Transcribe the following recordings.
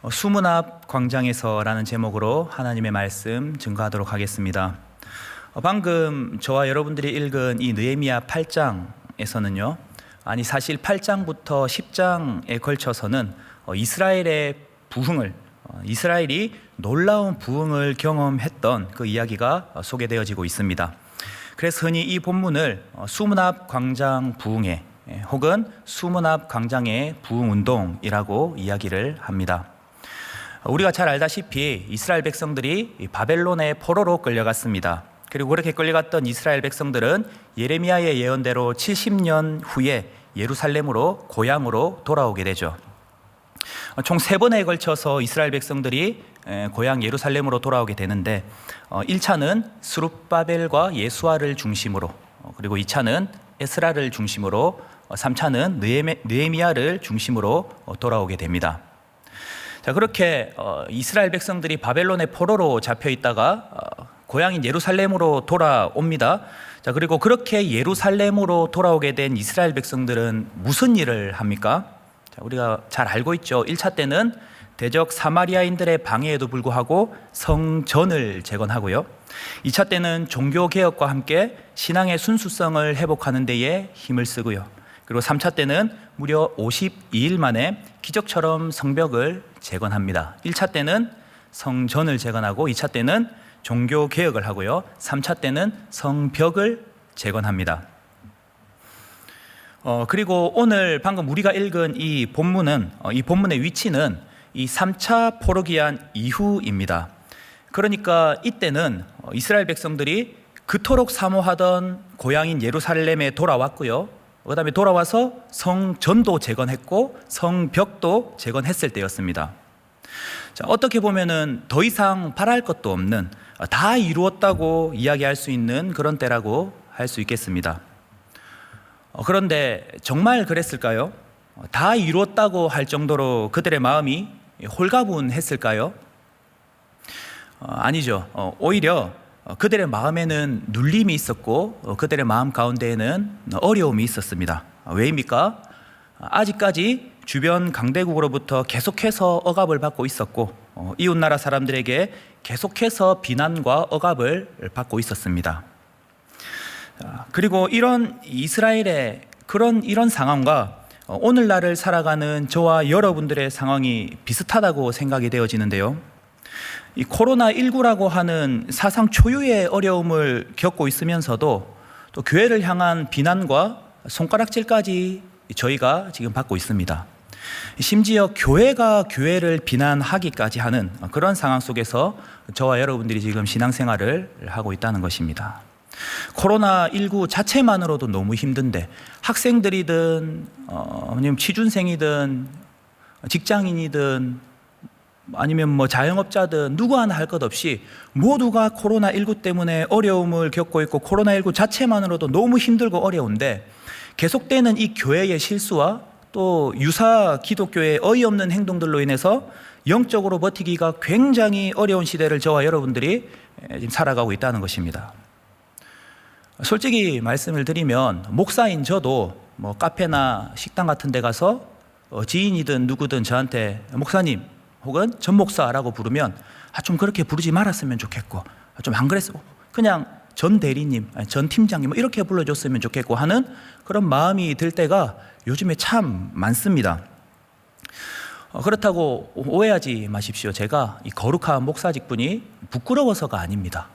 수문 앞 광장에서라는 제목으로 하나님의 말씀 증거하도록 하겠습니다. 방금 저와 여러분들이 읽은 이 느헤미야 8장에서는요, 사실 8장부터 10장에 걸쳐서는 이스라엘의 부흥을, 이스라엘이 놀라운 부흥을 경험했던 그 이야기가 소개되어지고 있습니다. 그래서 흔히 이 본문을 수문 앞 광장 부흥회 혹은 수문 앞 광장의 부흥운동이라고 이야기를 합니다. 우리가 잘 알다시피 이스라엘 백성들이 바벨론의 포로로 끌려갔습니다. 그리고 그렇게 끌려갔던 이스라엘 백성들은 예레미야의 예언대로 70년 후에 예루살렘으로 고향으로 돌아오게 되죠. 총 3번에 걸쳐서 이스라엘 백성들이 고향 예루살렘으로 돌아오게 되는데 1차는 스룹바벨과 예수아를 중심으로, 그리고 2차는 에스라를 중심으로, 3차는 느헤미야를 중심으로 돌아오게 됩니다. 자, 그렇게 이스라엘 백성들이 바벨론의 포로로 잡혀 있다가 고향인 예루살렘으로 돌아옵니다. 자, 그리고 그렇게 예루살렘으로 돌아오게 된 이스라엘 백성들은 무슨 일을 합니까? 자, 우리가 잘 알고 있죠. 1차 때는 대적 사마리아인들의 방해에도 불구하고 성전을 재건하고요. 2차 때는 종교개혁과 함께 신앙의 순수성을 회복하는 데에 힘을 쓰고요. 그리고 3차 때는 무려 52일 만에 기적처럼 성벽을 재건합니다. 1차 때는 성전을 재건하고 2차 때는 종교개혁을 하고요. 3차 때는 성벽을 재건합니다. 그리고 오늘 방금 우리가 읽은 이 본문의 위치는 이 3차 포로기한 이후입니다. 그러니까 이때는 이스라엘 백성들이 그토록 사모하던 고향인 예루살렘에 돌아왔고요. 그 다음에 돌아와서 성전도 재건했고 성벽도 재건했을 때였습니다. 자, 어떻게 보면은 더 이상 바랄 것도 없는, 다 이루었다고 이야기할 수 있는 그런 때라고 할 수 있겠습니다. 그런데 정말 그랬을까요? 다 이루었다고 할 정도로 그들의 마음이 홀가분했을까요? 아니죠. 오히려 그들의 마음에는 눌림이 있었고 그들의 마음 가운데에는 어려움이 있었습니다. 왜입니까? 아직까지 주변 강대국으로부터 계속해서 억압을 받고 있었고 이웃나라 사람들에게 계속해서 비난과 억압을 받고 있었습니다. 그리고 이런 이스라엘의 이런 상황과 오늘날을 살아가는 저와 여러분들의 상황이 비슷하다고 생각이 되어지는데요. 이 코로나19라고 하는 사상 초유의 어려움을 겪고 있으면서도 또 교회를 향한 비난과 손가락질까지 저희가 지금 받고 있습니다. 심지어 교회가 교회를 비난하기까지 하는 그런 상황 속에서 저와 여러분들이 지금 신앙생활을 하고 있다는 것입니다. 코로나19 자체만으로도 너무 힘든데 학생들이든 아니면 취준생이든 직장인이든 아니면 자영업자든 누구 하나 할 것 없이 모두가 코로나19 때문에 어려움을 겪고 있고 코로나19 자체만으로도 너무 힘들고 어려운데 계속되는 이 교회의 실수와 또 유사 기독교의 어이없는 행동들로 인해서 영적으로 버티기가 굉장히 어려운 시대를 저와 여러분들이 지금 살아가고 있다는 것입니다. 솔직히 말씀을 드리면 목사인 저도 카페나 식당 같은 데 가서 지인이든 누구든 저한테 목사님 혹은 전 목사라고 부르면 좀 그렇게 부르지 말았으면 좋겠고 좀 안 그랬어 그냥 전 대리님, 전 팀장님 이렇게 불러줬으면 좋겠고 하는 그런 마음이 들 때가 요즘에 참 많습니다. 그렇다고 오해하지 마십시오. 제가 이 거룩한 목사 직분이 부끄러워서가 아닙니다.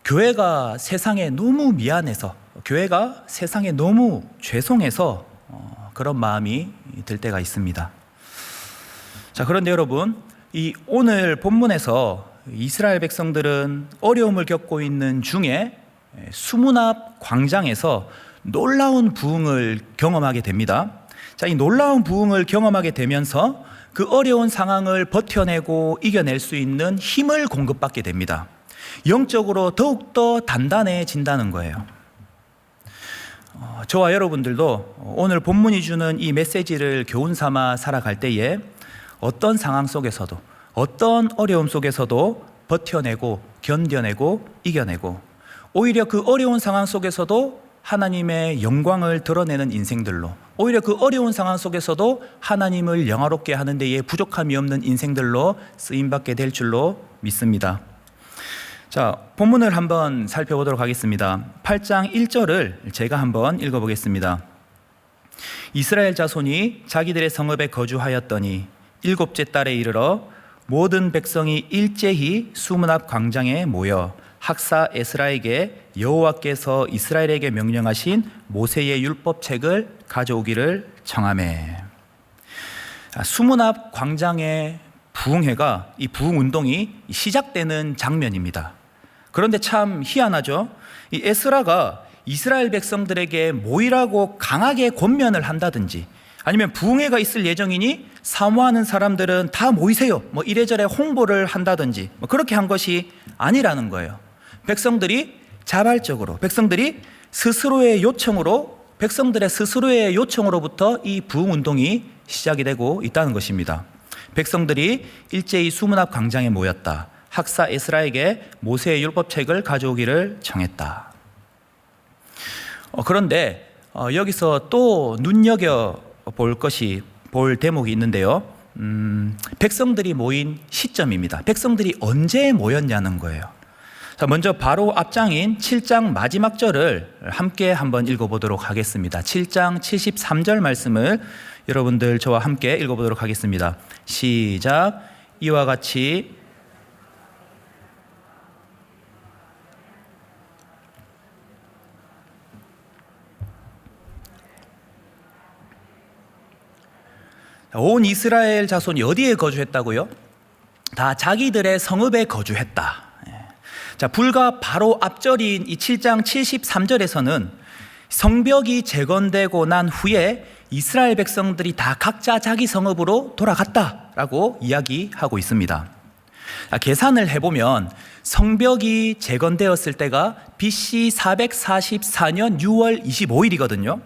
교회가 세상에 너무 미안해서, 교회가 세상에 너무 죄송해서 그런 마음이 들 때가 있습니다. 자, 그런데 여러분, 이 오늘 본문에서 이스라엘 백성들은 어려움을 겪고 있는 중에 수문 앞 광장에서 놀라운 부흥을 경험하게 됩니다. 자, 이 놀라운 부흥을 경험하게 되면서 그 어려운 상황을 버텨내고 이겨낼 수 있는 힘을 공급받게 됩니다. 영적으로 더욱더 단단해진다는 거예요. 저와 여러분들도 오늘 본문이 주는 이 메시지를 교훈 삼아 살아갈 때에 어떤 상황 속에서도 어떤 어려움 속에서도 버텨내고 견뎌내고 이겨내고 오히려 그 어려운 상황 속에서도 하나님의 영광을 드러내는 인생들로, 오히려 그 어려운 상황 속에서도 하나님을 영화롭게 하는 데에 부족함이 없는 인생들로 쓰임받게 될 줄로 믿습니다. 자, 본문을 한번 살펴보도록 하겠습니다. 8장 1절을 제가 한번 읽어보겠습니다. 이스라엘 자손이 자기들의 성읍에 거주하였더니 일곱째 달에 이르러 모든 백성이 일제히 수문 앞 광장에 모여 학사 에스라에게 여호와께서 이스라엘에게 명령하신 모세의 율법책을 가져오기를 청하매. 수문 앞 광장의 부흥회가, 이 부흥운동이 시작되는 장면입니다. 그런데 참 희한하죠. 이 에스라가 이스라엘 백성들에게 모이라고 강하게 권면을 한다든지, 아니면 부흥회가 있을 예정이니 사모하는 사람들은 다 모이세요, 이래저래 홍보를 한다든지 그렇게 한 것이 아니라는 거예요. 백성들이 자발적으로, 백성들의 스스로의 요청으로부터 이 부흥운동이 시작이 되고 있다는 것입니다. 백성들이 일제히 수문 앞 광장에 모였다. 학사 에스라에게 모세의 율법책을 가져오기를 청했다. 그런데 여기서 또 볼 대목이 있는데요. 백성들이 모인 시점입니다. 백성들이 언제 모였냐는 거예요. 자, 먼저 바로 앞장인 7장 마지막 절을 함께 한번 읽어보도록 하겠습니다. 7장 73절 말씀을 여러분들 저와 함께 읽어보도록 하겠습니다. 시작. 이와 같이 온 이스라엘 자손이 어디에 거주했다고요? 다 자기들의 성읍에 거주했다. 자, 불과 바로 앞절인 이 7장 73절에서는 성벽이 재건되고 난 후에 이스라엘 백성들이 다 각자 자기 성읍으로 돌아갔다라고 이야기하고 있습니다. 계산을 해보면 성벽이 재건되었을 때가 BC 444년 6월 25일이거든요.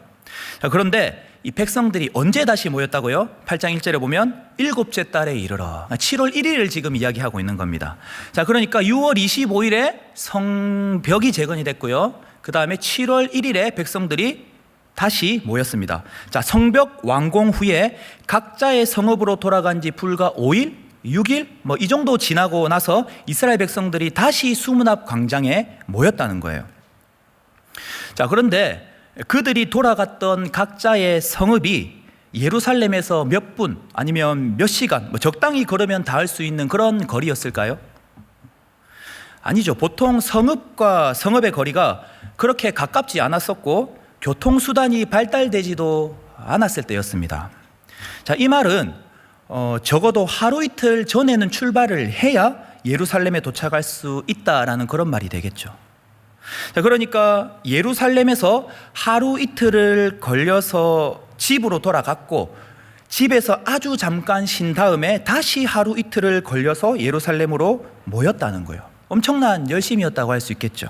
그런데 이 백성들이 언제 다시 모였다고요? 8장 1절에 보면 일곱째 달에 이르러 7월 1일을 지금 이야기하고 있는 겁니다. 자, 그러니까 6월 25일에 성벽이 재건이 됐고요. 그 다음에 7월 1일에 백성들이 다시 모였습니다. 자, 성벽 완공 후에 각자의 성읍으로 돌아간 지 불과 5일, 6일 이 정도 지나고 나서 이스라엘 백성들이 다시 수문 앞 광장에 모였다는 거예요. 자, 그런데 그들이 돌아갔던 각자의 성읍이 예루살렘에서 몇 분 아니면 몇 시간 적당히 걸으면 닿을 수 있는 그런 거리였을까요? 아니죠. 보통 성읍과 성읍의 거리가 그렇게 가깝지 않았었고 교통수단이 발달되지도 않았을 때였습니다. 자, 이 말은 적어도 하루 이틀 전에는 출발을 해야 예루살렘에 도착할 수 있다라는 그런 말이 되겠죠. 자, 그러니까 예루살렘에서 하루 이틀을 걸려서 집으로 돌아갔고 집에서 아주 잠깐 쉰 다음에 다시 하루 이틀을 걸려서 예루살렘으로 모였다는 거예요. 엄청난 열심이었다고 할 수 있겠죠.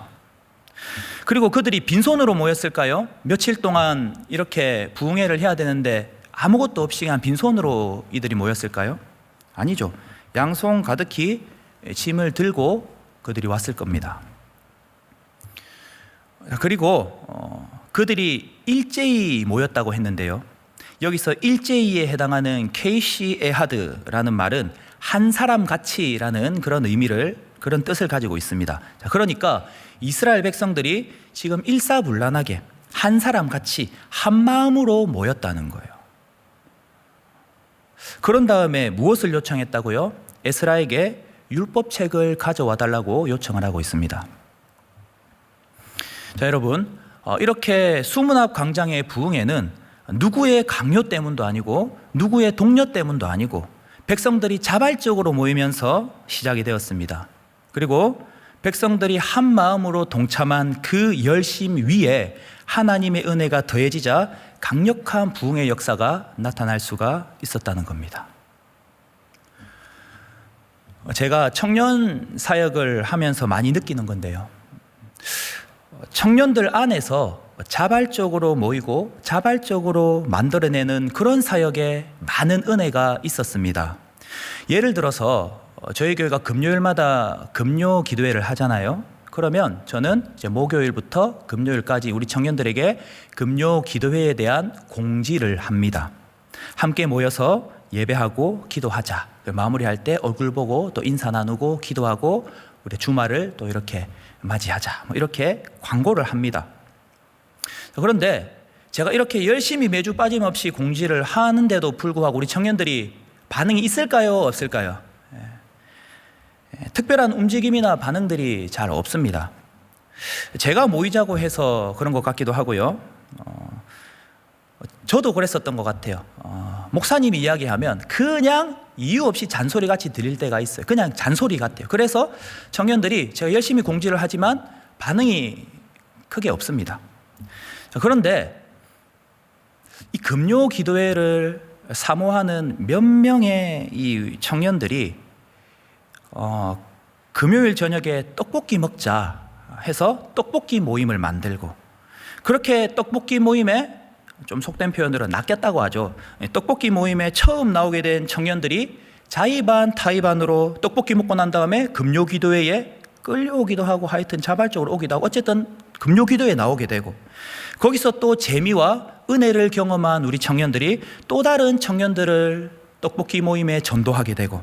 그리고 그들이 빈손으로 모였을까요? 며칠 동안 이렇게 부흥회를 해야 되는데 아무것도 없이 그냥 빈손으로 이들이 모였을까요? 아니죠. 양손 가득히 짐을 들고 그들이 왔을 겁니다. 그리고 그들이 일제히 모였다고 했는데요. 여기서 일제히에 해당하는 케이시 에하드라는 말은 한 사람 같이라는 그런 뜻을 가지고 있습니다. 자, 그러니까 이스라엘 백성들이 지금 일사불란하게 한 사람 같이 한 마음으로 모였다는 거예요. 그런 다음에 무엇을 요청했다고요? 에스라에게 율법책을 가져와 달라고 요청을 하고 있습니다. 자, 여러분, 이렇게 수문 앞 광장의 부흥회는 누구의 강요 때문도 아니고 누구의 독려 때문도 아니고 백성들이 자발적으로 모이면서 시작이 되었습니다. 그리고 백성들이 한 마음으로 동참한 그 열심 위에 하나님의 은혜가 더해지자 강력한 부흥의 역사가 나타날 수가 있었다는 겁니다. 제가 청년 사역을 하면서 많이 느끼는 건데요. 청년들 안에서 자발적으로 모이고 자발적으로 만들어내는 그런 사역에 많은 은혜가 있었습니다. 예를 들어서 저희 교회가 금요일마다 금요 기도회를 하잖아요. 그러면 저는 이제 목요일부터 금요일까지 우리 청년들에게 금요 기도회에 대한 공지를 합니다. 함께 모여서 예배하고 기도하자. 마무리할 때 얼굴 보고 또 인사 나누고 기도하고 우리 주말을 또 이렇게 맞이하자. 이렇게 광고를 합니다. 그런데 제가 이렇게 열심히 매주 빠짐없이 공지를 하는데도 불구하고 우리 청년들이 반응이 있을까요? 없을까요? 특별한 움직임이나 반응들이 잘 없습니다. 제가 모이자고 해서 그런 것 같기도 하고요. 저도 그랬었던 것 같아요. 목사님이 이야기하면 그냥 이유 없이 잔소리 같이 들릴 때가 있어요. 그냥 잔소리 같아요. 그래서 청년들이 제가 열심히 공지를 하지만 반응이 크게 없습니다. 그런데 이 금요 기도회를 사모하는 몇 명의 이 청년들이 금요일 저녁에 떡볶이 먹자 해서 떡볶이 모임을 만들고, 그렇게 떡볶이 모임에 좀 속된 표현으로 낚였다고 하죠. 떡볶이 모임에 처음 나오게 된 청년들이 자의 반 타의 반으로 떡볶이 먹고 난 다음에 금요 기도회에 끌려오기도 하고 하여튼 자발적으로 오기도 하고 어쨌든 금요 기도회에 나오게 되고, 거기서 또 재미와 은혜를 경험한 우리 청년들이 또 다른 청년들을 떡볶이 모임에 전도하게 되고,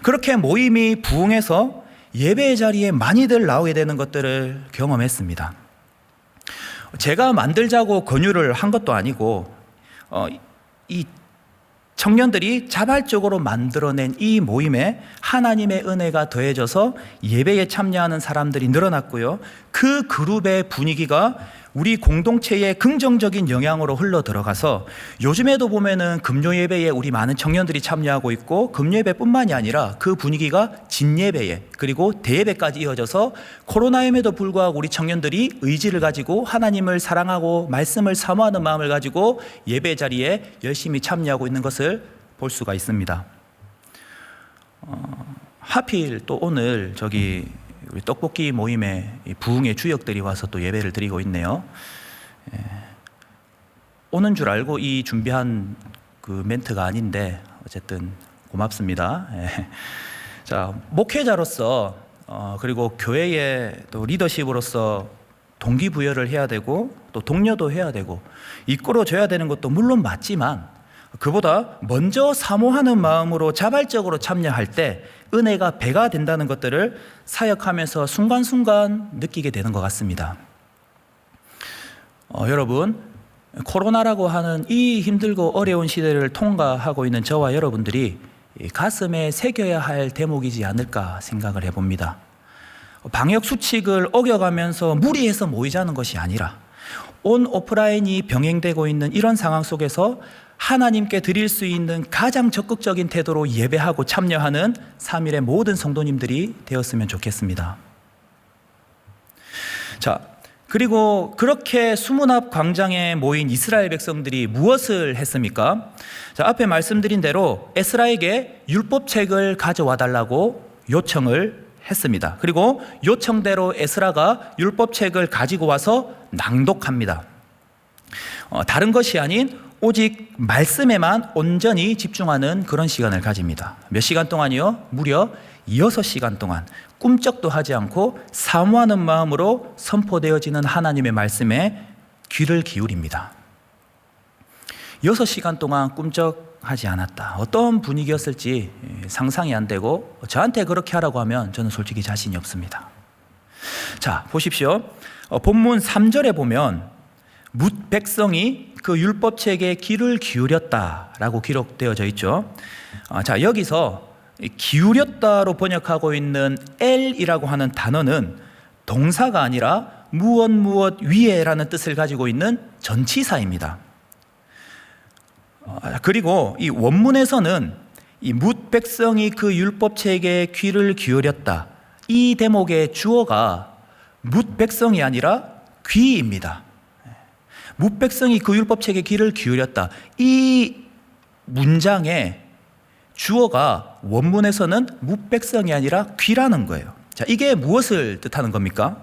그렇게 모임이 부흥해서 예배 자리에 많이들 나오게 되는 것들을 경험했습니다. 제가 만들자고 권유를 한 것도 아니고 이 청년들이 자발적으로 만들어낸 이 모임에 하나님의 은혜가 더해져서 예배에 참여하는 사람들이 늘어났고요. 그 그룹의 분위기가 우리 공동체에 긍정적인 영향으로 흘러 들어가서 요즘에도 보면은 금요 예배에 우리 많은 청년들이 참여하고 있고, 금요 예배뿐만이 아니라 그 분위기가 진예배에 그리고 대예배까지 이어져서 코로나임에도 불구하고 우리 청년들이 의지를 가지고 하나님을 사랑하고 말씀을 사모하는 마음을 가지고 예배 자리에 열심히 참여하고 있는 것을 볼 수가 있습니다. 하필 또 오늘 우리 떡볶이 모임에 부흥의 주역들이 와서 또 예배를 드리고 있네요. 오는 줄 알고 이 준비한 그 멘트가 아닌데 어쨌든 고맙습니다. 자, 목회자로서 그리고 교회의 또 리더십으로서 동기부여를 해야 되고 또 독려도 해야 되고 이끌어줘야 되는 것도 물론 맞지만, 그보다 먼저 사모하는 마음으로 자발적으로 참여할 때 은혜가 배가 된다는 것들을 사역하면서 순간순간 느끼게 되는 것 같습니다. 여러분, 코로나라고 하는 이 힘들고 어려운 시대를 통과하고 있는 저와 여러분들이 가슴에 새겨야 할 대목이지 않을까 생각을 해봅니다. 방역 수칙을 어겨가면서 무리해서 모이자는 것이 아니라 온 오프라인이 병행되고 있는 이런 상황 속에서 하나님께 드릴 수 있는 가장 적극적인 태도로 예배하고 참여하는 3일의 모든 성도님들이 되었으면 좋겠습니다. 자, 그리고 그렇게 수문 앞 광장에 모인 이스라엘 백성들이 무엇을 했습니까? 자, 앞에 말씀드린 대로 에스라에게 율법책을 가져와 달라고 요청을 했습니다. 그리고 요청대로 에스라가 율법책을 가지고 와서 낭독합니다. 다른 것이 아닌 오직 말씀에만 온전히 집중하는 그런 시간을 가집니다. 몇 시간 동안이요? 무려 6시간 동안 꿈쩍도 하지 않고 사모하는 마음으로 선포되어지는 하나님의 말씀에 귀를 기울입니다. 6시간 동안 꿈쩍하지 않았다. 어떤 분위기였을지 상상이 안 되고, 저한테 그렇게 하라고 하면 저는 솔직히 자신이 없습니다. 자, 보십시오. 본문 3절에 보면 뭇 백성이 그 율법책에 귀를 기울였다라고 기록되어져 있죠. 자, 여기서 기울였다로 번역하고 있는 엘이라고 하는 단어는 동사가 아니라 무엇 위에라는 뜻을 가지고 있는 전치사입니다. 그리고 이 원문에서는 이 뭇 백성이 그 율법책에 귀를 기울였다, 이 대목의 주어가 뭇 백성이 아니라 귀입니다. 뭇 백성이 그 율법책에 귀를 기울였다, 이 문장의 주어가 원문에서는 뭇 백성이 아니라 귀라는 거예요. 자, 이게 무엇을 뜻하는 겁니까?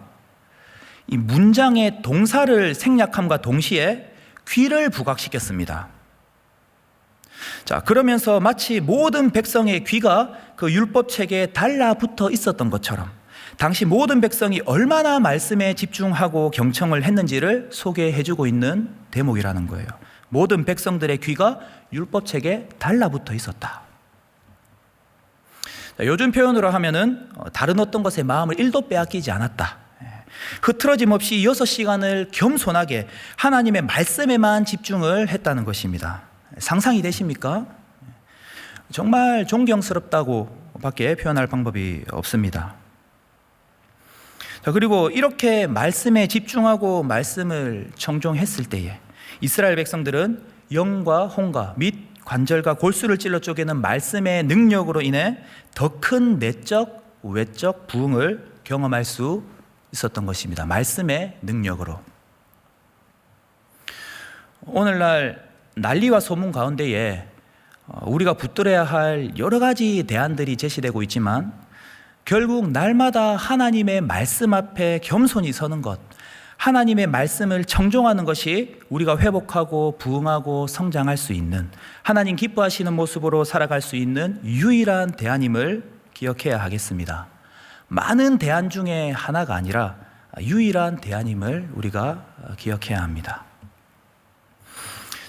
이 문장의 동사를 생략함과 동시에 귀를 부각시켰습니다. 자, 그러면서 마치 모든 백성의 귀가 그 율법책에 달라붙어 있었던 것처럼, 당시 모든 백성이 얼마나 말씀에 집중하고 경청을 했는지를 소개해주고 있는 대목이라는 거예요. 모든 백성들의 귀가 율법책에 달라붙어 있었다. 요즘 표현으로 하면은 다른 어떤 것에 마음을 1도 빼앗기지 않았다. 흐트러짐 없이 6시간을 겸손하게 하나님의 말씀에만 집중을 했다는 것입니다. 상상이 되십니까? 정말 존경스럽다고 밖에 표현할 방법이 없습니다. 자, 그리고 이렇게 말씀에 집중하고 말씀을 청종했을 때에 이스라엘 백성들은 영과 혼과 및 관절과 골수를 찔러 쪼개는 말씀의 능력으로 인해 더 큰 내적, 외적 부흥을 경험할 수 있었던 것입니다. 말씀의 능력으로. 오늘날 난리와 소문 가운데에 우리가 붙들어야 할 여러 가지 대안들이 제시되고 있지만 결국 날마다 하나님의 말씀 앞에 겸손히 서는 것, 하나님의 말씀을 청종하는 것이 우리가 회복하고 부흥하고 성장할 수 있는, 하나님 기뻐하시는 모습으로 살아갈 수 있는 유일한 대안임을 기억해야 하겠습니다. 많은 대안 중에 하나가 아니라 유일한 대안임을 우리가 기억해야 합니다.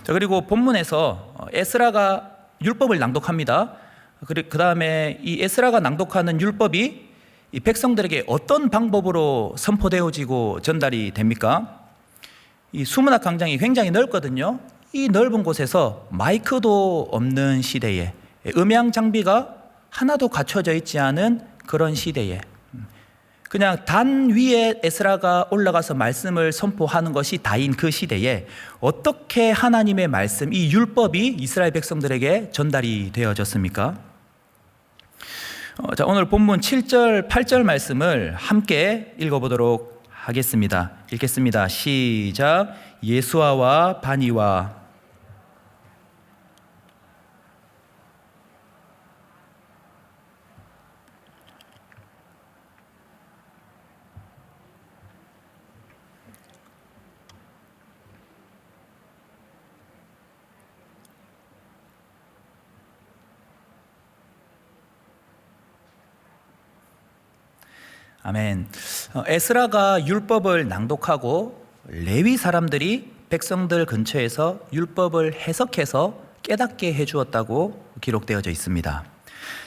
자, 그리고 본문에서 에스라가 율법을 낭독합니다. 그 다음에 이 에스라가 낭독하는 율법이 이 백성들에게 어떤 방법으로 선포되어지고 전달이 됩니까? 이 수문학 광장이 굉장히 넓거든요. 이 넓은 곳에서 마이크도 없는 시대에, 음향 장비가 하나도 갖춰져 있지 않은 그런 시대에, 그냥 단 위에 에스라가 올라가서 말씀을 선포하는 것이 다인 그 시대에 어떻게 하나님의 말씀, 이 율법이 이스라엘 백성들에게 전달이 되어졌습니까? 자, 오늘 본문 7절, 8절 말씀을 함께 읽어보도록 하겠습니다. 읽겠습니다. 시작. 예수아와 바니와 아멘. 에스라가 율법을 낭독하고 레위 사람들이 백성들 근처에서 율법을 해석해서 깨닫게 해주었다고 기록되어져 있습니다.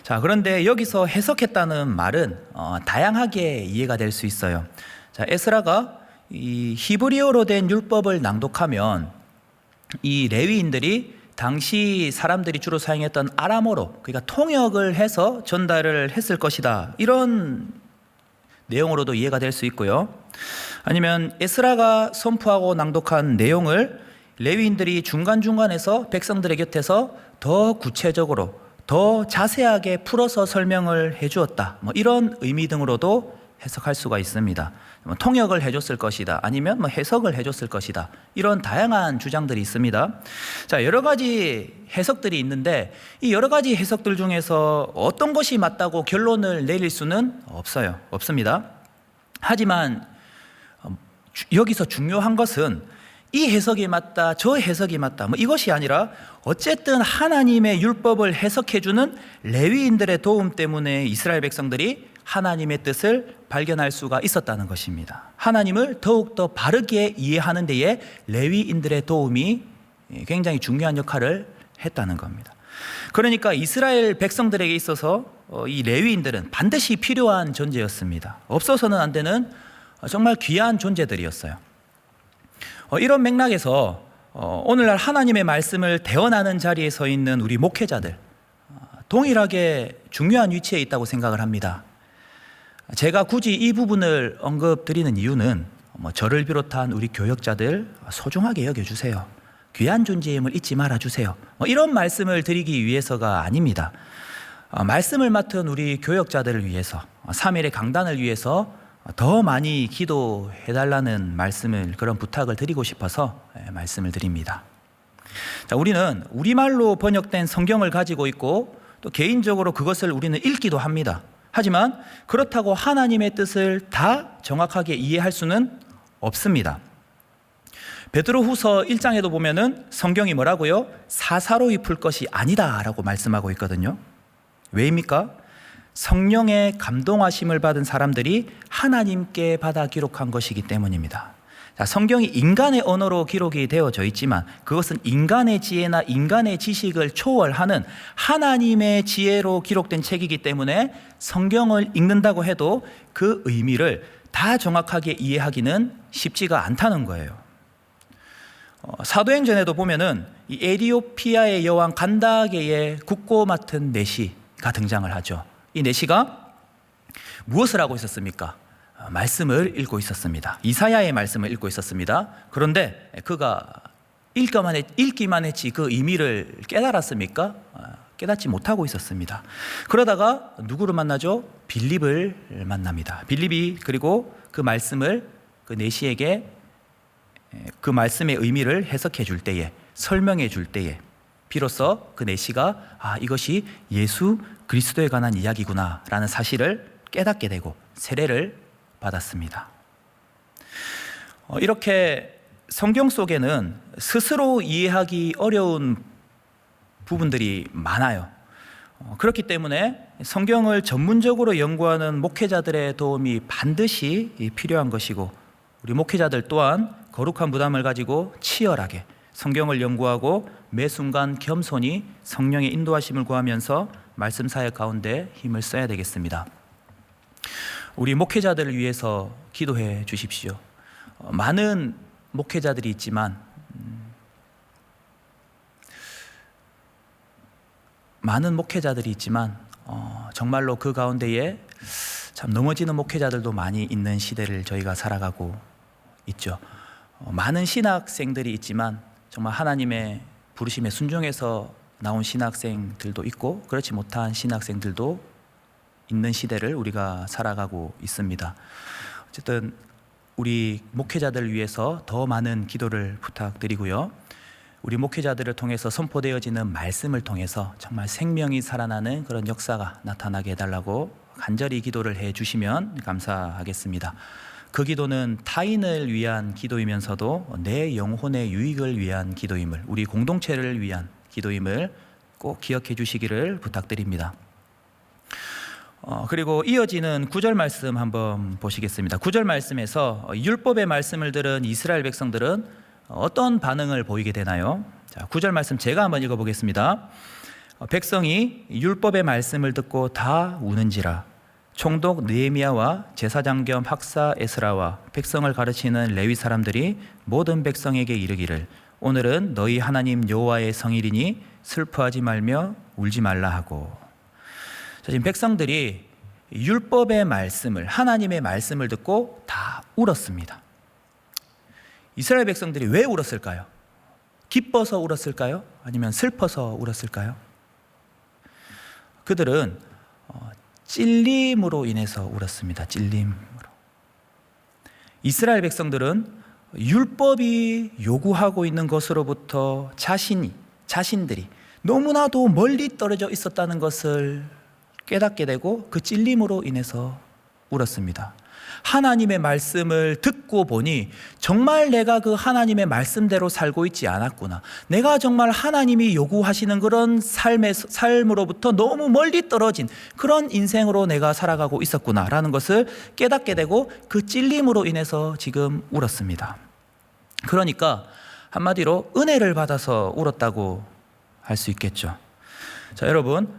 자, 그런데 여기서 해석했다는 말은 다양하게 이해가 될 수 있어요. 자, 에스라가 이 히브리어로 된 율법을 낭독하면 이 레위인들이 당시 사람들이 주로 사용했던 아람어로, 그러니까 통역을 해서 전달을 했을 것이다, 이런 내용으로도 이해가 될 수 있고요. 아니면 에스라가 선포하고 낭독한 내용을 레위인들이 중간중간에서 백성들의 곁에서 더 구체적으로 더 자세하게 풀어서 설명을 해주었다, 이런 의미 등으로도 해석할 수가 있습니다. 통역을 해줬을 것이다, 아니면 해석을 해줬을 것이다, 이런 다양한 주장들이 있습니다. 자, 여러 가지 해석들이 있는데 이 여러 가지 해석들 중에서 어떤 것이 맞다고 결론을 내릴 수는 없습니다. 하지만 여기서 중요한 것은 이 해석이 맞다, 저 해석이 맞다, 이것이 아니라 어쨌든 하나님의 율법을 해석해주는 레위인들의 도움 때문에 이스라엘 백성들이 하나님의 뜻을 발견할 수가 있었다는 것입니다. 하나님을 더욱더 바르게 이해하는 데에 레위인들의 도움이 굉장히 중요한 역할을 했다는 겁니다. 그러니까 이스라엘 백성들에게 있어서 이 레위인들은 반드시 필요한 존재였습니다. 없어서는 안 되는 정말 귀한 존재들이었어요. 이런 맥락에서 오늘날 하나님의 말씀을 대언하는 자리에 서 있는 우리 목회자들, 동일하게 중요한 위치에 있다고 생각을 합니다. 제가 굳이 이 부분을 언급드리는 이유는 저를 비롯한 우리 교역자들 소중하게 여겨주세요, 귀한 존재임을 잊지 말아주세요, 이런 말씀을 드리기 위해서가 아닙니다. 말씀을 맡은 우리 교역자들을 위해서, 3일의 강단을 위해서 더 많이 기도해달라는 말씀을, 그런 부탁을 드리고 싶어서 말씀을 드립니다. 자, 우리는 우리말로 번역된 성경을 가지고 있고 또 개인적으로 그것을 우리는 읽기도 합니다. 하지만 그렇다고 하나님의 뜻을 다 정확하게 이해할 수는 없습니다. 베드로후서 1장에도 보면은 성경이 뭐라고요? 사사로이 풀 것이 아니다라고 말씀하고 있거든요. 왜입니까? 성령의 감동하심을 받은 사람들이 하나님께 받아 기록한 것이기 때문입니다. 자, 성경이 인간의 언어로 기록이 되어져 있지만 그것은 인간의 지혜나 인간의 지식을 초월하는 하나님의 지혜로 기록된 책이기 때문에 성경을 읽는다고 해도 그 의미를 다 정확하게 이해하기는 쉽지가 않다는 거예요. 사도행전에도 보면은 이 에티오피아의 여왕 간다게의 국고 맡은 내시가 등장을 하죠. 이 내시가 무엇을 하고 있었습니까? 말씀을 읽고 있었습니다. 이사야의 말씀을 읽고 있었습니다. 그런데 그가 읽기만 했지 그 의미를 깨달았습니까? 깨닫지 못하고 있었습니다. 그러다가 누구를 만나죠? 빌립을 만납니다. 빌립이 그리고 그 말씀을 그 내시에게 그 말씀의 의미를 해석해 줄 때에, 설명해 줄 때에 비로소 그 내시가 이것이 예수 그리스도에 관한 이야기구나 라는 사실을 깨닫게 되고 세례를 받았습니다. 이렇게 성경 속에는 스스로 이해하기 어려운 부분들이 많아요. 그렇기 때문에 성경을 전문적으로 연구하는 목회자들의 도움이 반드시 필요한 것이고, 우리 목회자들 또한 거룩한 부담을 가지고 치열하게 성경을 연구하고 매 순간 겸손히 성령의 인도하심을 구하면서 말씀 사역 가운데 힘을 써야 되겠습니다. 우리 목회자들을 위해서 기도해 주십시오. 많은 목회자들이 있지만 정말로 그 가운데에 참 넘어지는 목회자들도 많이 있는 시대를 저희가 살아가고 있죠. 많은 신학생들이 있지만 정말 하나님의 부르심에 순종해서 나온 신학생들도 있고 그렇지 못한 신학생들도 있는 시대를 우리가 살아가고 있습니다. 어쨌든 우리 목회자들을 위해서 더 많은 기도를 부탁드리고요. 우리 목회자들을 통해서 선포되어지는 말씀을 통해서 정말 생명이 살아나는 그런 역사가 나타나게 해달라고 간절히 기도를 해주시면 감사하겠습니다. 그 기도는 타인을 위한 기도이면서도 내 영혼의 유익을 위한 기도임을, 우리 공동체를 위한 기도임을 꼭 기억해 주시기를 부탁드립니다. 그리고 이어지는 9절 말씀 한번 보시겠습니다. 9절 말씀에서 율법의 말씀을 들은 이스라엘 백성들은 어떤 반응을 보이게 되나요? 자, 9절 말씀 제가 한번 읽어보겠습니다. 백성이 율법의 말씀을 듣고 다 우는지라. 총독 느헤미야와 제사장 겸 학사 에스라와 백성을 가르치는 레위 사람들이 모든 백성에게 이르기를 오늘은 너희 하나님 여호와의 성일이니 슬퍼하지 말며 울지 말라 하고. 지금 백성들이 율법의 말씀을, 하나님의 말씀을 듣고 다 울었습니다. 이스라엘 백성들이 왜 울었을까요? 기뻐서 울었을까요? 아니면 슬퍼서 울었을까요? 그들은 찔림으로 인해서 울었습니다. 찔림으로. 이스라엘 백성들은 율법이 요구하고 있는 것으로부터 자신들이 너무나도 멀리 떨어져 있었다는 것을 깨닫게 되고 그 찔림으로 인해서 울었습니다. 하나님의 말씀을 듣고 보니 정말 내가 그 하나님의 말씀대로 살고 있지 않았구나. 내가 정말 하나님이 요구하시는 그런 삶으로부터 너무 멀리 떨어진 그런 인생으로 내가 살아가고 있었구나라는 것을 깨닫게 되고 그 찔림으로 인해서 지금 울었습니다. 그러니까 한마디로 은혜를 받아서 울었다고 할 수 있겠죠. 자, 여러분,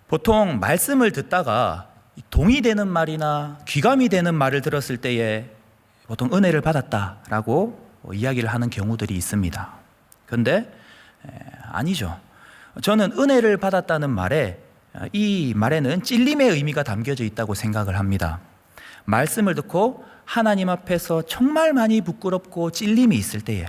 보통 말씀을 듣다가 동의되는 말이나 귀감이 되는 말을 들었을 때에 보통 은혜를 받았다라고 이야기를 하는 경우들이 있습니다. 그런데 아니죠. 저는 은혜를 받았다는 말에, 이 말에는 찔림의 의미가 담겨져 있다고 생각을 합니다. 말씀을 듣고 하나님 앞에서 정말 많이 부끄럽고 찔림이 있을 때에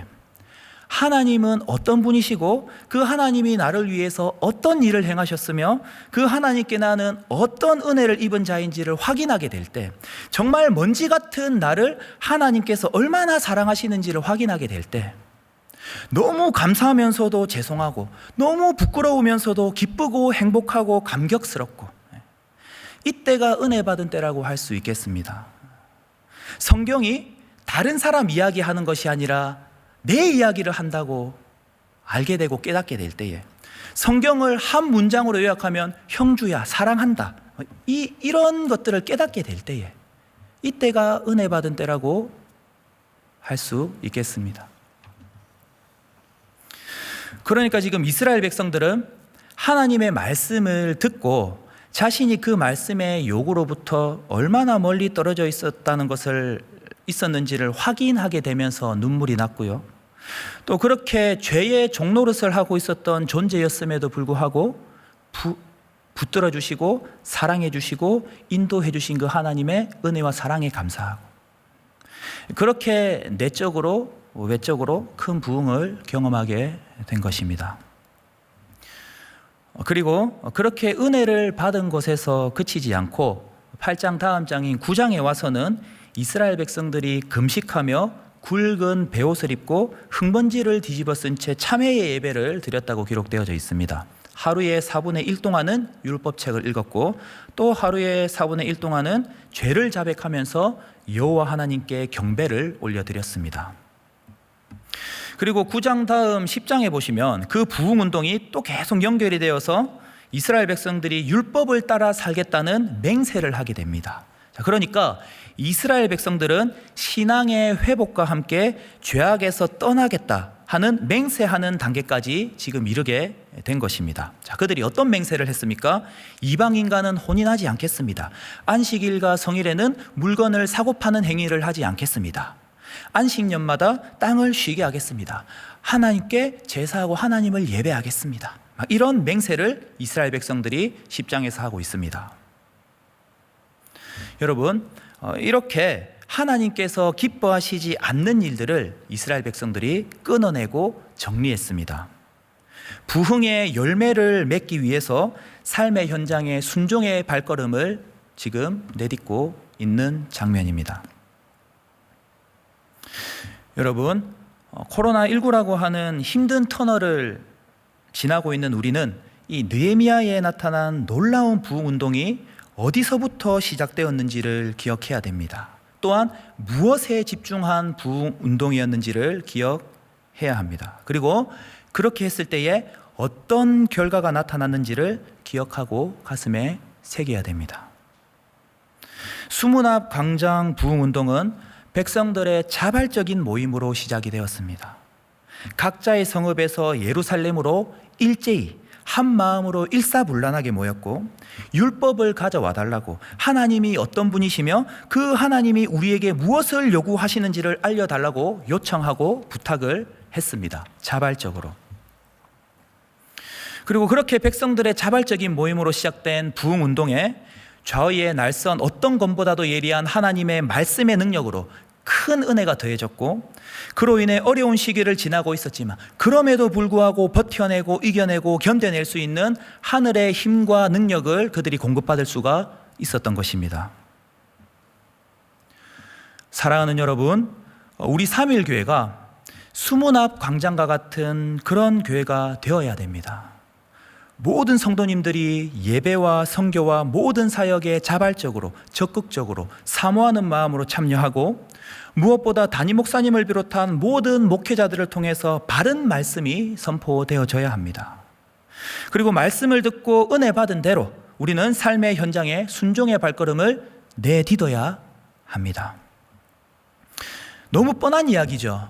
하나님은 어떤 분이시고 그 하나님이 나를 위해서 어떤 일을 행하셨으며 그 하나님께 나는 어떤 은혜를 입은 자인지를 확인하게 될 때, 정말 먼지 같은 나를 하나님께서 얼마나 사랑하시는지를 확인하게 될 때 너무 감사하면서도 죄송하고 너무 부끄러우면서도 기쁘고 행복하고 감격스럽고, 이때가 은혜 받은 때라고 할 수 있겠습니다. 성경이 다른 사람 이야기하는 것이 아니라 내 이야기를 한다고 알게 되고 깨닫게 될 때에, 성경을 한 문장으로 요약하면 형주야 사랑한다, 이런 것들을 깨닫게 될 때에 이때가 은혜 받은 때라고 할 수 있겠습니다. 그러니까 지금 이스라엘 백성들은 하나님의 말씀을 듣고 자신이 그 말씀의 요구로부터 얼마나 멀리 떨어져 있었는지를 확인하게 되면서 눈물이 났고요. 또 그렇게 죄의 종노릇을 하고 있었던 존재였음에도 불구하고 붙들어 주시고 사랑해 주시고 인도해 주신 그 하나님의 은혜와 사랑에 감사하고, 그렇게 내적으로 외적으로 큰 부흥을 경험하게 된 것입니다. 그리고 그렇게 은혜를 받은 곳에서 그치지 않고 8장 다음 장인 9장에 와서는 이스라엘 백성들이 금식하며 굵은 베옷을 입고 흙먼지를 뒤집어 쓴 채 참회의 예배를 드렸다고 기록되어져 있습니다. 하루에 4분의 1 동안은 율법책을 읽었고 또 하루에 4분의 1 동안은 죄를 자백하면서 여호와 하나님께 경배를 올려드렸습니다. 그리고 9장 다음 10장에 보시면 그 부흥운동이 또 계속 연결이 되어서 이스라엘 백성들이 율법을 따라 살겠다는 맹세를 하게 됩니다. 그러니까 이스라엘 백성들은 신앙의 회복과 함께 죄악에서 떠나겠다 하는 맹세하는 단계까지 지금 이르게 된 것입니다. 자, 그들이 어떤 맹세를 했습니까? 이방인과는 혼인하지 않겠습니다. 안식일과 성일에는 물건을 사고 파는 행위를 하지 않겠습니다. 안식년마다 땅을 쉬게 하겠습니다. 하나님께 제사하고 하나님을 예배하겠습니다. 이런 맹세를 이스라엘 백성들이 10장에서 하고 있습니다. 여러분, 이렇게 하나님께서 기뻐하시지 않는 일들을 이스라엘 백성들이 끊어내고 정리했습니다. 부흥의 열매를 맺기 위해서 삶의 현장에 순종의 발걸음을 지금 내딛고 있는 장면입니다. 여러분, 코로나19라고 하는 힘든 터널을 지나고 있는 우리는 이 느헤미야에 나타난 놀라운 부흥운동이 어디서부터 시작되었는지를 기억해야 됩니다. 또한 무엇에 집중한 부흥운동이었는지를 기억해야 합니다. 그리고 그렇게 했을 때에 어떤 결과가 나타났는지를 기억하고 가슴에 새겨야 됩니다. 수문앞 광장 부흥운동은 백성들의 자발적인 모임으로 시작이 되었습니다. 각자의 성읍에서 예루살렘으로 일제히 한 마음으로 일사불란하게 모였고 율법을 가져와 달라고, 하나님이 어떤 분이시며 그 하나님이 우리에게 무엇을 요구하시는지를 알려달라고 요청하고 부탁을 했습니다. 자발적으로. 그리고 그렇게 백성들의 자발적인 모임으로 시작된 부흥운동에 좌우의 날선 어떤 것보다도 예리한 하나님의 말씀의 능력으로 큰 은혜가 더해졌고, 그로 인해 어려운 시기를 지나고 있었지만 그럼에도 불구하고 버텨내고 이겨내고 견뎌낼 수 있는 하늘의 힘과 능력을 그들이 공급받을 수가 있었던 것입니다. 사랑하는 여러분, 우리 3.1교회가 수문앞 광장과 같은 그런 교회가 되어야 됩니다. 모든 성도님들이 예배와 선교와 모든 사역에 자발적으로 적극적으로 사모하는 마음으로 참여하고, 무엇보다 담임 목사님을 비롯한 모든 목회자들을 통해서 바른 말씀이 선포되어져야 합니다. 그리고 말씀을 듣고 은혜 받은 대로 우리는 삶의 현장에 순종의 발걸음을 내딛어야 합니다. 너무 뻔한 이야기죠.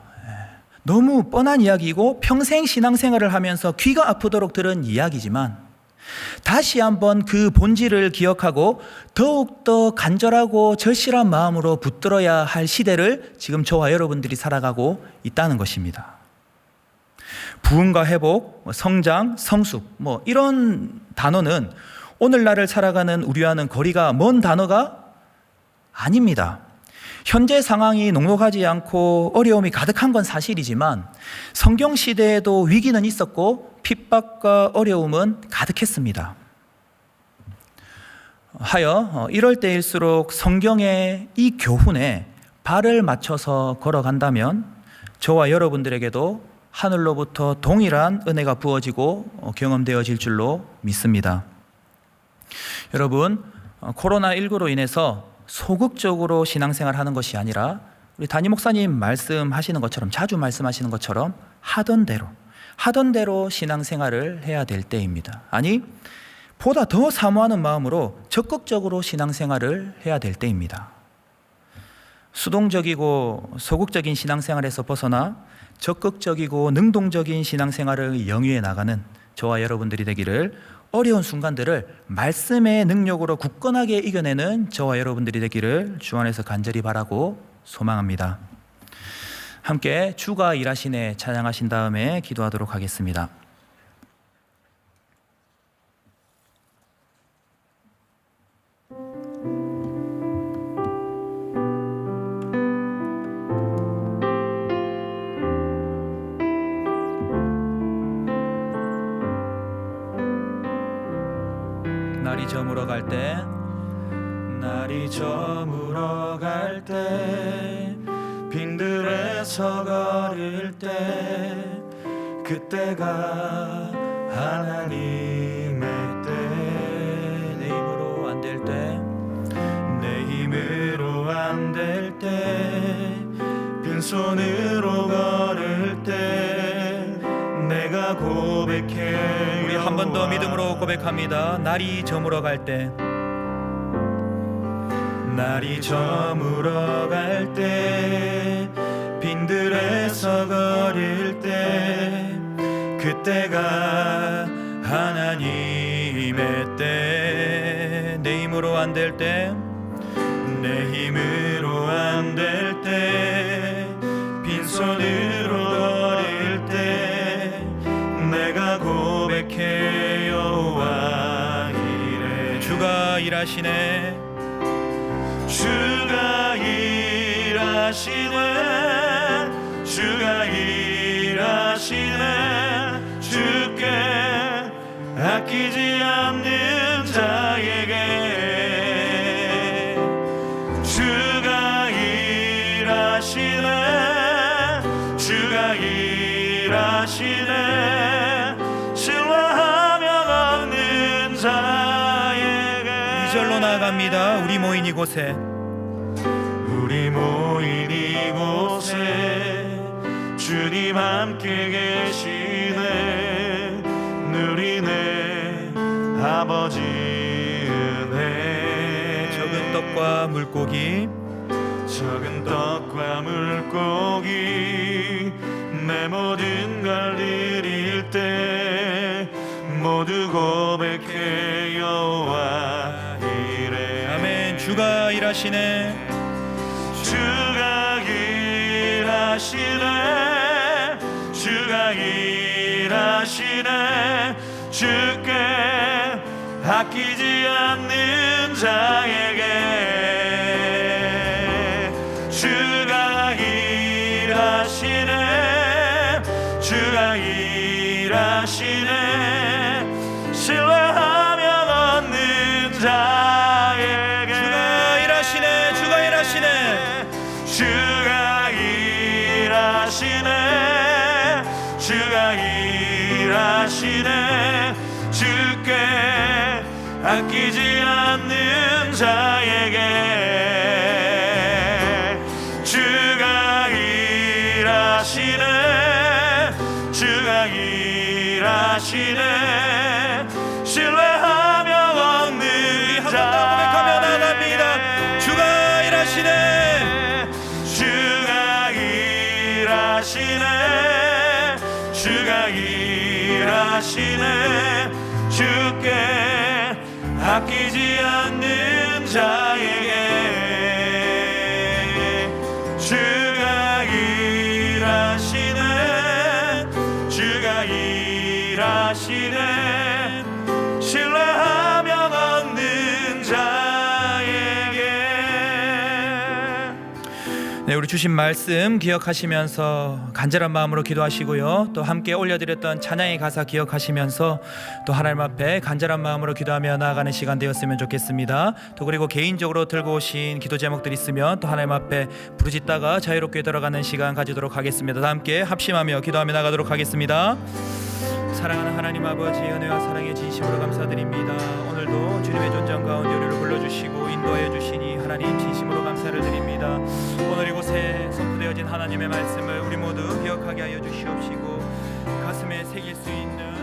너무 뻔한 이야기이고 평생 신앙생활을 하면서 귀가 아프도록 들은 이야기지만, 다시 한번 그 본질을 기억하고 더욱더 간절하고 절실한 마음으로 붙들어야 할 시대를 지금 저와 여러분들이 살아가고 있다는 것입니다. 부흥과 회복, 성장, 성숙, 이런 단어는 오늘날을 살아가는 우리와는 거리가 먼 단어가 아닙니다. 현재 상황이 녹록하지 않고 어려움이 가득한 건 사실이지만 성경 시대에도 위기는 있었고 핍박과 어려움은 가득했습니다. 하여 이럴 때일수록 성경의 이 교훈에 발을 맞춰서 걸어간다면 저와 여러분들에게도 하늘로부터 동일한 은혜가 부어지고 경험되어질 줄로 믿습니다. 여러분, 코로나19로 인해서 소극적으로 신앙생활 하는 것이 아니라 우리 담임 목사님 말씀하시는 것처럼, 자주 말씀하시는 것처럼 하던 대로 신앙생활을 해야 될 때입니다. 아니, 보다 더 사모하는 마음으로 적극적으로 신앙생활을 해야 될 때입니다. 수동적이고 소극적인 신앙생활에서 벗어나 적극적이고 능동적인 신앙생활을 영위해 나가는 저와 여러분들이 되기를, 어려운 순간들을 말씀의 능력으로 굳건하게 이겨내는 저와 여러분들이 되기를 주 안에서 간절히 바라고 소망합니다. 함께 주가 일하시네 찬양하신 다음에 기도하도록 하겠습니다. 날이 저물어 갈 때, 날이 저물어 갈 때, 빈들에서 걸을 때, 그때가 하나님의 때. 내 힘으로 안 될 때, 내 힘으로 안 될 때, 빈손으로 걸을 때, 내가 고백해. 우리 한 번 더 믿음으로 고백합니다. 날이 저물어 갈 때, 날이 저물어 갈 때, 빈들에서 걸을 때, 그때가 하나님의 때. 내 힘으로 안 될 때, 내 힘으로 안 될 때, 빈손으로 걸을 때, 내가 고백해 여호와 이래. 주가 일하시네, 주가 일하시네, 주가 일하시네. 주께 아끼지 않는 자에게 주가 일하시네, 주가 일하시네. 신뢰하며 얻는 자에게. 2절로 나아갑니다. 우리 모인 이곳에, 우리 모인 이곳에 주님 함께 계시네. 누리네 아버지 은혜. 적은 떡과 물고기, 적은 떡과 물고기, 내 모든 걸 드릴 때 모두 고백해 여호와 이래. 아멘. 주가 일하시네, 주가 일하시네, 주가 일하시네. 주께 아끼지 않는 자에게 주가 일하시네, 주가 일하시네. 신뢰하며 얻는 자에게 주가 일하시네, 주가 일하시네, 주가 일하시네, 주가 일하시네. 주께 아끼지 않는 자에게 주가 일하시네, 주가 일하시네. 신뢰하며 얻는 자에게 나갑니다. 주가 일하시네, 주가 일하시네, 주가 일하시네. 주께 아끼지 않는 자에게 주가 일하시네, 주가 일하시네. 신뢰하며 얻는 자에게. 네, 우리 주신 말씀 기억하시면서 간절한 마음으로 기도하시고요, 또 함께 올려드렸던 찬양의 가사 기억하시면서 또 하나님 앞에 간절한 마음으로 기도하며 나아가는 시간 되었으면 좋겠습니다. 또 그리고 개인적으로 들고 오신 기도 제목들 있으면 또 하나님 앞에 부르짖다가 자유롭게 들어가는 시간 가지도록 하겠습니다. 다 함께 합심하며 기도하며 나가도록 하겠습니다. 사랑하는 하나님 아버지, 은혜와 사랑의 진심으로 감사드립니다. 오늘도 주님의 존재한 가운데 우리를 불러주시고 인도하여 주시니 하나님 진심으로 감사를 드립니다. 오늘 이곳에 선포되어진 하나님의 말씀을 우리 모두 기억하게 하여 주시옵시고 가슴에 새길 수 있는